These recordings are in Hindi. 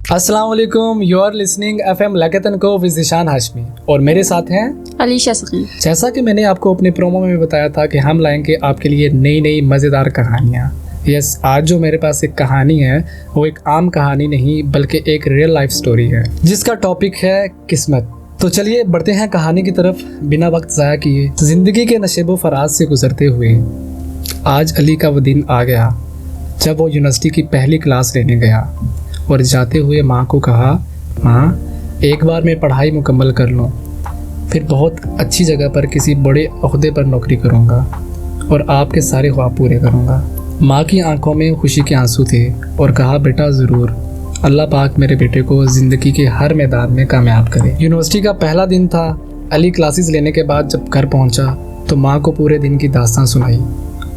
अस्सलाम वालेकुम, यू आर लिसनिंग FM लकतन को विद ज़ीशान हाशमी और मेरे साथ हैं अलीशा सकी। जैसा कि मैंने आपको अपने प्रोमो में बताया था कि हम लाएंगे आपके लिए नई नई मज़ेदार कहानियाँ। यस, आज जो मेरे पास एक कहानी है वो एक आम कहानी नहीं बल्कि एक रियल लाइफ स्टोरी है जिसका टॉपिक है किस्मत। तो चलिए बढ़ते हैं कहानी की तरफ बिना वक्त ज़ाया किए। ज़िंदगी के नशेबो फराज से गुजरते हुए आज अली का वो दिन आ गया जब वो यूनिवर्सिटी की पहली क्लास लेने गया और जाते हुए माँ को कहा, माँ एक बार मैं पढ़ाई मुकम्मल कर लूँ, फिर बहुत अच्छी जगह पर किसी बड़े ओहदे पर नौकरी करूँगा और आपके सारे ख्वाब पूरे करूँगा। माँ की आंखों में खुशी के आंसू थे और कहा, बेटा ज़रूर, अल्लाह पाक मेरे बेटे को ज़िंदगी के हर मैदान में कामयाब करे। यूनिवर्सिटी का पहला दिन था। अली क्लासेस लेने के बाद जब घर पहुँचा तो माँ को पूरे दिन की दास्तान सुनाई,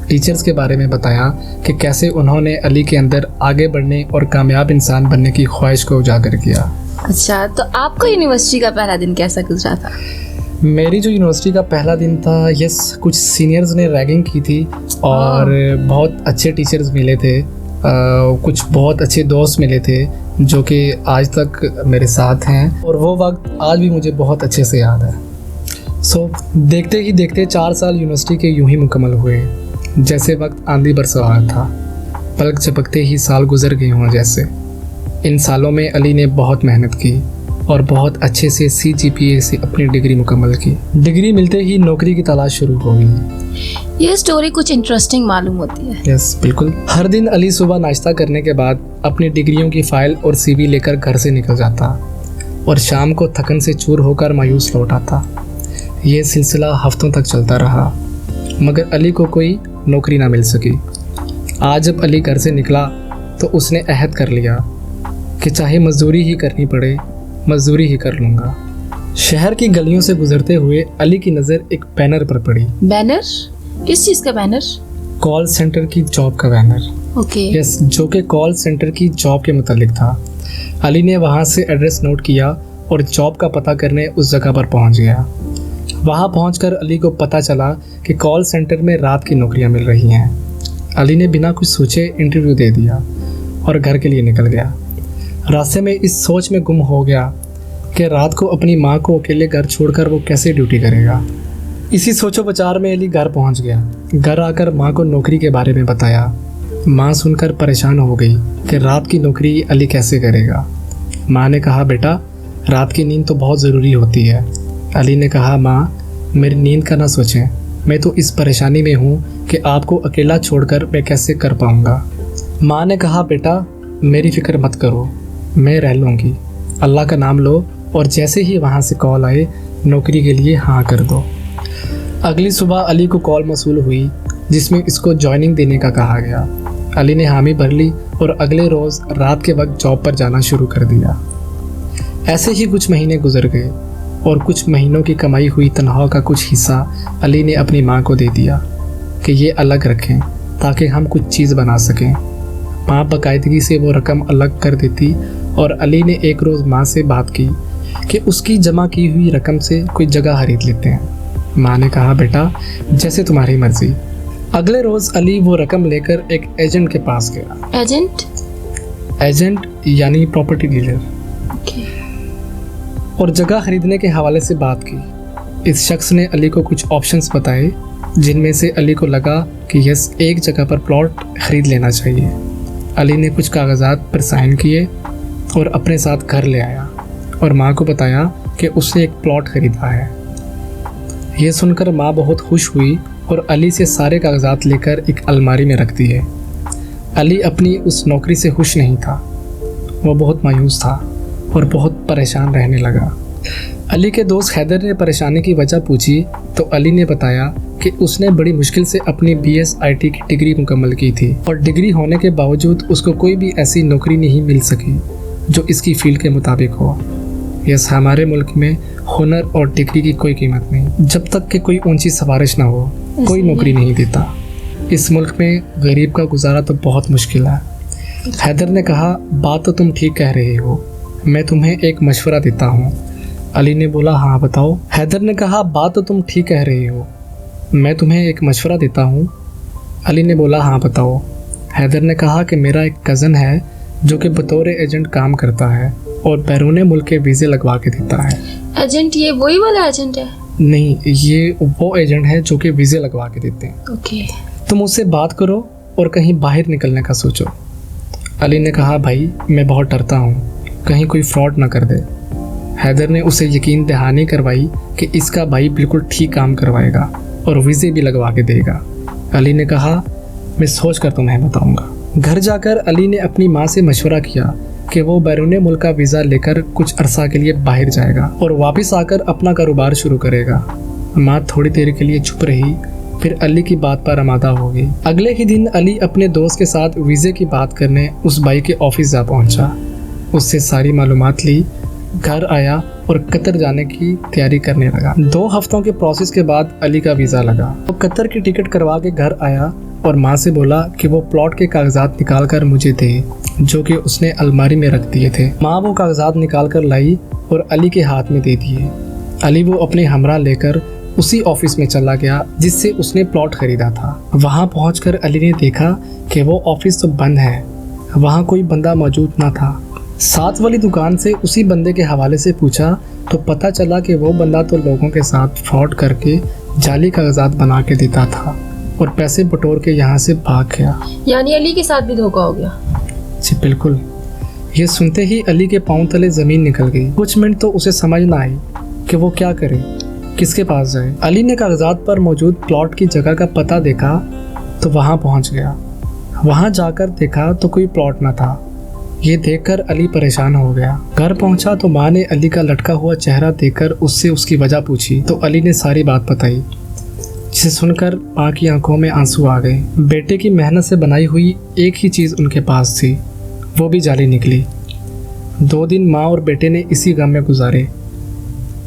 टीचर्स के बारे में बताया कि कैसे उन्होंने अली के अंदर आगे बढ़ने और कामयाब इंसान बनने की ख्वाहिश को उजागर किया। अच्छा, तो आपका यूनिवर्सिटी का पहला दिन कैसा गुजरा था? मेरी जो यूनिवर्सिटी का पहला दिन था, यस, कुछ सीनियर्स ने रैगिंग की थी और बहुत अच्छे टीचर्स मिले थे, कुछ बहुत अच्छे दोस्त मिले थे जो कि आज तक मेरे साथ हैं और वो वक्त आज भी मुझे बहुत अच्छे से याद है। देखते ही देखते 4 साल यूनिवर्सिटी के यूं ही मुकम्मल हुए जैसे वक्त आंधी बरसवार था। पलक झपकते ही साल गुजर गए हों जैसे। इन सालों में अली ने बहुत मेहनत की और बहुत अच्छे से CGPA से अपनी डिग्री मुकम्मल की। डिग्री मिलते ही नौकरी की तलाश शुरू हो गई। ये स्टोरी कुछ इंटरेस्टिंग मालूम होती है। यस, बिल्कुल। हर दिन अली सुबह नाश्ता करने के बाद अपनी डिग्रियों की फाइल और CV लेकर घर से निकल जाता और शाम को थकन से चूर होकर मायूस लौट आता। ये सिलसिला हफ्तों तक चलता रहा मगर अली को कोई नौकरी ना मिल सकी। आज जब अली घर से निकला तो उसने अहद कर लिया कि चाहे मजदूरी ही करनी पड़े, मजदूरी ही कर लूँगा। शहर की गलियों से गुजरते हुए अली की नज़र एक बैनर पर पड़ी। बैनर? किस चीज़ का बैनर? कॉल सेंटर की जॉब का बैनर। ओके। यस, जो कि कॉल सेंटर की जॉब के मुतालिक था। अली ने वहाँ से एड्रेस नोट किया और जॉब का पता करने उस जगह पर पहुँच गया। वहाँ पहुंचकर अली को पता चला कि कॉल सेंटर में रात की नौकरियां मिल रही हैं। अली ने बिना कुछ सोचे इंटरव्यू दे दिया और घर के लिए निकल गया। रास्ते में इस सोच में गुम हो गया कि रात को अपनी माँ को अकेले घर छोड़कर वो कैसे ड्यूटी करेगा। इसी सोचो विचार में अली घर पहुँच गया। घर आकर माँ को नौकरी के बारे में बताया। माँ सुनकर परेशान हो गई कि रात की नौकरी अली कैसे करेगा। माँ ने कहा, बेटा रात की नींद तो बहुत ज़रूरी होती है। अली ने कहा, माँ मेरी नींद का ना सोचें, मैं तो इस परेशानी में हूँ कि आपको अकेला छोड़कर मैं कैसे कर पाऊँगा। माँ ने कहा, बेटा मेरी फ़िक्र मत करो, मैं रह लूँगी, अल्लाह का नाम लो और जैसे ही वहाँ से कॉल आए नौकरी के लिए हाँ कर दो। अगली सुबह अली को कॉल मौसूल हुई जिसमें इसको जॉइनिंग देने का कहा गया। अली ने हामी भर ली और अगले रोज़ रात के वक्त जॉब पर जाना शुरू कर दिया। ऐसे ही कुछ महीने गुजर गए और कुछ महीनों की कमाई हुई तनख्वाह का कुछ हिस्सा अली ने अपनी माँ को दे दिया कि ये अलग रखें ताकि हम कुछ चीज़ बना सकें। माँ बाकायदगी से वो रकम अलग कर देती और अली ने एक रोज़ माँ से बात की कि उसकी जमा की हुई रकम से कोई जगह खरीद लेते हैं। माँ ने कहा, बेटा जैसे तुम्हारी मर्ज़ी। अगले रोज़ अली वो रकम लेकर एक एजेंट के पास गया। एजेंट यानी प्रॉपर्टी डीलर। और जगह खरीदने के हवाले से बात की। इस शख्स ने अली को कुछ ऑप्शंस बताए जिनमें से अली को लगा कि यस, एक जगह पर प्लॉट ख़रीद लेना चाहिए। अली ने कुछ कागजात पर साइन किए और अपने साथ घर ले आया और माँ को बताया कि उसने एक प्लॉट ख़रीदा है। ये सुनकर माँ बहुत खुश हुई और अली से सारे कागजात लेकर एक अलमारी में रख दिए। अली अपनी उस नौकरी से खुश नहीं था, वो बहुत मायूस था और बहुत परेशान रहने लगा। अली के दोस्त हैदर ने परेशानी की वजह पूछी तो अली ने बताया कि उसने बड़ी मुश्किल से अपनी BS IT की डिग्री मुकम्मल की थी और डिग्री होने के बावजूद उसको कोई भी ऐसी नौकरी नहीं मिल सकी जो इसकी फील्ड के मुताबिक हो। यस, हमारे मुल्क में हुनर और डिग्री की कोई कीमत नहीं। जब तक कि कोई ऊंची सवारिश ना हो कोई नौकरी नहीं देता। इस मुल्क में गरीब का गुजारा तो बहुत मुश्किल है। हैदर ने कहा, बात तो तुम ठीक कह रहे हो, मैं तुम्हें एक मशवरा देता हूँ। अली ने बोला, हाँ बताओ। हैदर ने कहा, बात तो तुम ठीक कह रहे हो, मैं तुम्हें एक मशवरा देता हूँ। अली ने बोला, हाँ बताओ। हैदर ने कहा कि मेरा एक कज़न है जो कि बतौर एजेंट काम करता है और बैरून मुल्क के वीज़े लगवा के देता है। एजेंट, ये वही वाला एजेंट है? नहीं, ये वो एजेंट है जो कि वीज़े लगवा के देते हैं। ओके। तुम उससे बात करो और कहीं बाहर निकलने का सोचो। अली ने कहा, भाई मैं बहुत डरता हूँ, कहीं कोई फ्रॉड ना कर दे। हैदर ने उसे यकीन दहानी करवाई कि इसका भाई बिल्कुल ठीक काम करवाएगा और वीज़े भी लगवा के देगा। अली ने कहा, मैं सोच कर तुम्हें बताऊंगा। घर जाकर अली ने अपनी माँ से मशवरा किया कि वो बैरून मुल्क का वीज़ा लेकर कुछ अरसा के लिए बाहर जाएगा और वापस आकर अपना कारोबार शुरू करेगा। माँ थोड़ी देर के लिए चुप रही, फिर अली की बात पर आमादा हो गई। अगले ही दिन अली अपने दोस्त के साथ वीज़े की बात करने उस भाई के ऑफिस जा पहुंचा। उससे सारी मालूमात ली, घर आया और कतर जाने की तैयारी करने लगा। 2 हफ्तों के प्रोसेस के बाद अली का वीज़ा लगा। वो कतर की टिकट करवा के घर आया और माँ से बोला कि वो प्लॉट के कागजात निकाल कर मुझे दे, जो कि उसने अलमारी में रख दिए थे। माँ वो कागजात निकाल कर लाई और अली के हाथ में दे दिए। अली वो अपने हमरा लेकर उसी ऑफिस में चला गया जिससे उसने प्लॉट खरीदा था। वहाँ पहुँचकर अली ने देखा कि वो ऑफिस तो बंद है, वहाँ कोई बंदा मौजूद ना था। साथ वाली दुकान से उसी बंदे के हवाले से पूछा तो पता चला कि वो बंदा तो लोगों के साथ फ्रॉड करके जाली कागजात बना के देता था और पैसे बटोर के यहाँ से भाग गया। यानी अली के साथ भी धोखा हो गया? जी बिल्कुल। ये सुनते ही अली के पांव तले जमीन निकल गई। कुछ मिनट तो उसे समझ ना आई कि वो क्या करे, किसके पास जाए। अली ने कागजात पर मौजूद प्लॉट की जगह का पता देखा तो वहाँ पहुँच गया। वहाँ जाकर देखा तो कोई प्लॉट न था। ये देखकर अली परेशान हो गया। घर पहुंचा तो माँ ने अली का लटका हुआ चेहरा देखकर उससे उसकी वजह पूछी तो अली ने सारी बात बताई, जिसे सुनकर माँ की आंखों में आंसू आ गए। बेटे की मेहनत से बनाई हुई एक ही चीज़ उनके पास थी, वो भी जाली निकली। 2 दिन माँ और बेटे ने इसी गम में गुजारे।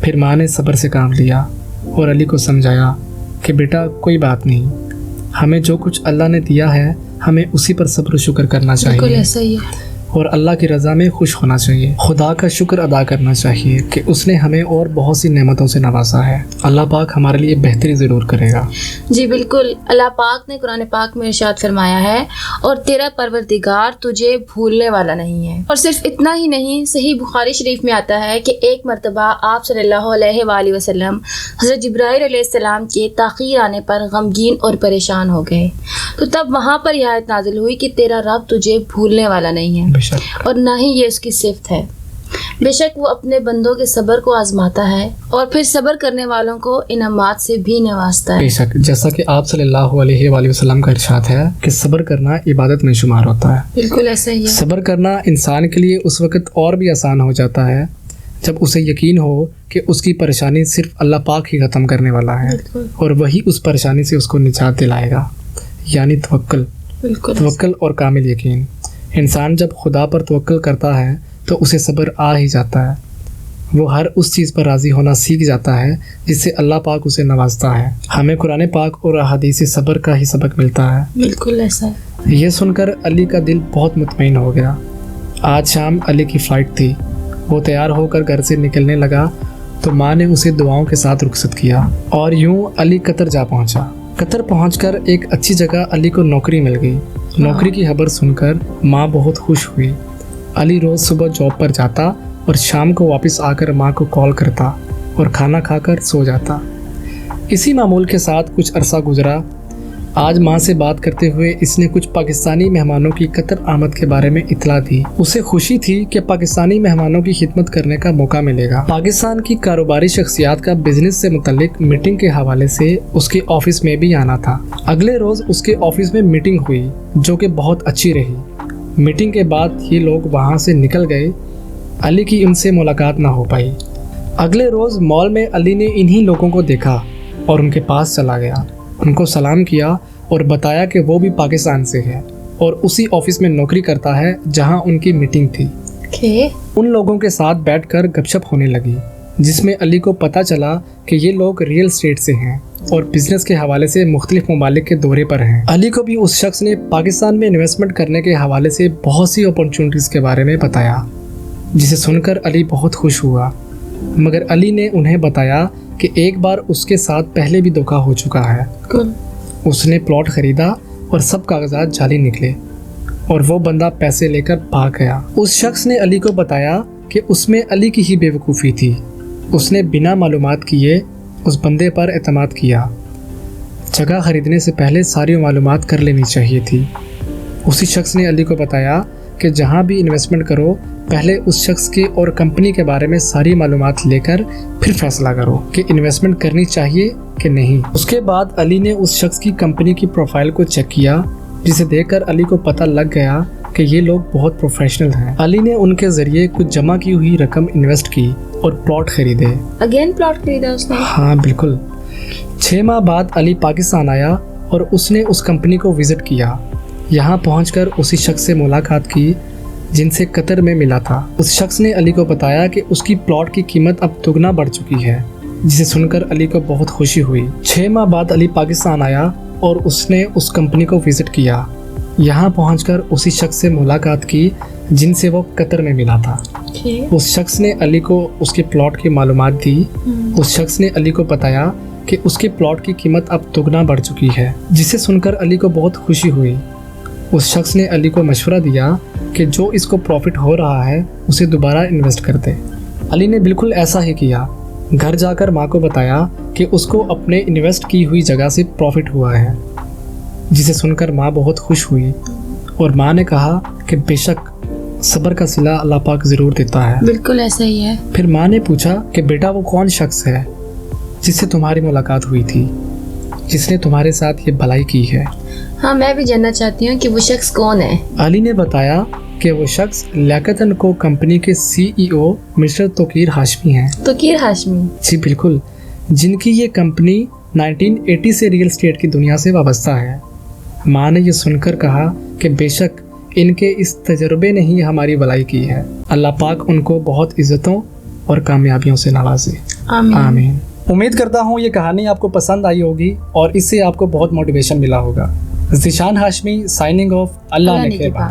फिर माँ ने सब्र से काम लिया और अली को समझाया कि बेटा कोई बात नहीं, हमें जो कुछ अल्लाह ने दिया है हमें उसी पर सब्र शुक्र करना बिल्कुल चाहिए ऐसा ही है। और अल्लाह की रज़ा में खुश होना चाहिए। खुदा का शुक्र अदा करना चाहिए कि उसने हमें और बहुत सी नेमतों से नवाजा है। अल्लाह पाक हमारे लिए बेहतरी ज़रूर करेगा। जी बिल्कुल। अल्लाह पाक ने कुरान पाक में इरशाद फरमाया है, और तेरा परवरदिगार तुझे भूलने वाला नहीं है। और सिर्फ इतना ही नहीं, सही बुखारी शरीफ में आता है कि एक मरतबा आप सल्लल्लाहु अलैहि वसल्लम हज़रत जिब्राइल अलैहिस्सलाम के ताख़ीर आने पर गमगीन और परेशान हो गए। तो तब वहाँ पर यह आयत नाज़िल हुई कि तेरा रब तुझे भूलने वाला नहीं है और ना ही ये उसकी सिफ्त है। बेशक वो अपने बंदों के सब्र को आजमाता है और फिर सब्र करने वालों को इनामात से भी नवाजता है। बेशक, जैसा कि आप सल्लल्लाहु अलैहि वसल्लम का इरशाद है कि सब्र करना इबादत में शुमार होता है। बिल्कुल ऐसा ही है। सब्र करना इंसान के लिए उस वक्त और भी आसान हो जाता है जब उसे यकीन हो कि उसकी परेशानी सिर्फ अल्लाह पाक ही ख़त्म करने वाला है और वही उस परेशानी से उसको निजात दिलाएगा, यानी तवक्कुल। तवक्कुल और कामिल यकीन। इंसान जब खुदा पर तवक्कुल करता है तो उसे सब्र आ ही जाता है। वो हर उस चीज़ पर राज़ी होना सीख जाता है जिससे अल्लाह पाक उसे नवाजता है। हमें कुरान पाक और अहादीस से सब्र का ही सबक मिलता है। बिल्कुल ऐसा है। ये सुनकर अली का दिल बहुत मुतमईन हो गया। आज शाम अली की फ़्लाइट थी। वो तैयार होकर घर से निकलने लगा तो माँ ने उसे दुआओं के साथ रुखसत किया और यूं अली कतर जा पहुँचा। कतर पहुंचकर एक अच्छी जगह अली को नौकरी मिल गई। नौकरी की खबर सुनकर माँ बहुत खुश हुई। अली रोज़ सुबह जॉब पर जाता और शाम को वापस आकर माँ को कॉल करता और खाना खाकर सो जाता। इसी मामूल के साथ कुछ अरसा गुजरा। आज माँ से बात करते हुए इसने कुछ पाकिस्तानी मेहमानों की कतर आमद के बारे में इतला दी। उसे खुशी थी कि पाकिस्तानी मेहमानों की खिदमत करने का मौका मिलेगा। पाकिस्तान की कारोबारी शख्सियात का बिजनेस से मुतल्लिक मीटिंग के हवाले से उसके ऑफिस में भी आना था। अगले रोज़ उसके ऑफिस में मीटिंग हुई जो कि बहुत अच्छी रही। मीटिंग के बाद ये लोग वहाँ से निकल गए। अली की उनसे मुलाकात ना हो पाई। अगले रोज़ मॉल में अली ने इन्हीं लोगों को देखा और उनके पास चला गया। उनको सलाम किया और बताया कि वो भी पाकिस्तान से है और उसी ऑफिस में नौकरी करता है जहां उनकी मीटिंग थी। उन लोगों के साथ बैठकर गपशप होने लगी जिसमें अली को पता चला कि ये लोग रियल एस्टेट से हैं और बिजनेस के हवाले से मुख्तलिफ ममालिक के दौरे पर हैं। अली को भी उस शख्स ने पाकिस्तान में इन्वेस्टमेंट करने के हवाले से बहुत सी अपॉर्चुनिटीज़ के बारे में बताया, जिसे सुनकर अली बहुत खुश हुआ। मगर अली ने उन्हें बताया कि एक बार उसके साथ पहले भी धोखा हो चुका है। उसने प्लॉट ख़रीदा और सब कागजात जाली निकले। और वो बंदा पैसे लेकर भाग गया। उस शख्स ने अली को बताया कि उसमें अली की ही बेवकूफ़ी थी। उसने बिना मालूमात किए उस बंदे पर एतमाद किया। जगह खरीदने से पहले सारी मालूमात कर लेनी चाहिए थी। उसी शख्स ने अली को बताया कि जहाँ भी इन्वेस्टमेंट करो पहले उस शख्स के और कंपनी के बारे में सारी मालूमात लेकर फिर फैसला करो कि इन्वेस्टमेंट करनी चाहिए कि नहीं। उसके बाद अली ने उस शख्स की कंपनी की प्रोफाइल को चेक किया, जिसे देखकर अली को पता लग गया कि ये लोग बहुत प्रोफेशनल हैं। अली ने उनके जरिए कुछ जमा की हुई रकम इन्वेस्ट की और प्लॉट खरीदे। अगेन प्लॉट खरीदा उसने? हाँ बिल्कुल। 6 माह बाद अली पाकिस्तान आया और उसने उस कंपनी को विजिट किया। यहाँ पहुंचकर उसी शख्स से मुलाकात की जिनसे कतर में मिला था। उस शख्स ने अली को बताया कि उसकी प्लॉट की कीमत अब दुगना बढ़ चुकी है, जिसे सुनकर अली को बहुत खुशी हुई। 6 माह बाद अली पाकिस्तान आया और उसने उस कंपनी को विजिट किया। यहाँ पहुंचकर उसी शख्स से मुलाकात की जिनसे वो कतर में मिला था। उस शख्स ने अली को उसके प्लॉट की मालूमात दी। उस शख्स ने अली को बताया कि उसके प्लॉट की कीमत अब दुगना बढ़ चुकी है, जिसे सुनकर अली को बहुत खुशी हुई। उस शख्स ने अली को मशवरा दिया कि जो इसको प्रॉफिट हो रहा है उसे दोबारा इन्वेस्ट कर दे। अली ने बिल्कुल ऐसा ही किया। घर जाकर माँ को बताया कि उसको अपने इन्वेस्ट की हुई जगह से प्रॉफिट हुआ है, जिसे सुनकर माँ बहुत खुश हुई और माँ ने कहा कि बेशक सब्र का सिला अल्लाह पाक ज़रूर देता है। बिल्कुल ऐसा ही है। फिर माँ ने पूछा कि बेटा वो कौन शख्स है जिससे तुम्हारी मुलाकात हुई थी, जिसने तुम्हारे साथ ये भलाई की है? हाँ, मैं भी जानना चाहती हूँ कि वो शख्स कौन है। अली ने बताया कि वो शख्स लियाकत एंड को कंपनी के CEO मिस्टर तोकीर हाशमी हैं। तोकीर हाशमी? जी बिल्कुल, जिनकी ये कंपनी 1980 से रियल एस्टेट की दुनिया से वाबस्ता है। माँ ने ये सुनकर कहा कि बेशक इनके इस तजर्बे ने ही हमारी भलाई की है। अल्लाह पाक उनको बहुत इज्जतों और कामयाबियों से नवाजे। आमीन। आमीन। उम्मीद करता हूँ ये कहानी आपको पसंद आई होगी और इससे आपको बहुत मोटिवेशन मिला होगा। Zeeshan Hashmi signing off. अल्लाह ने खेबा।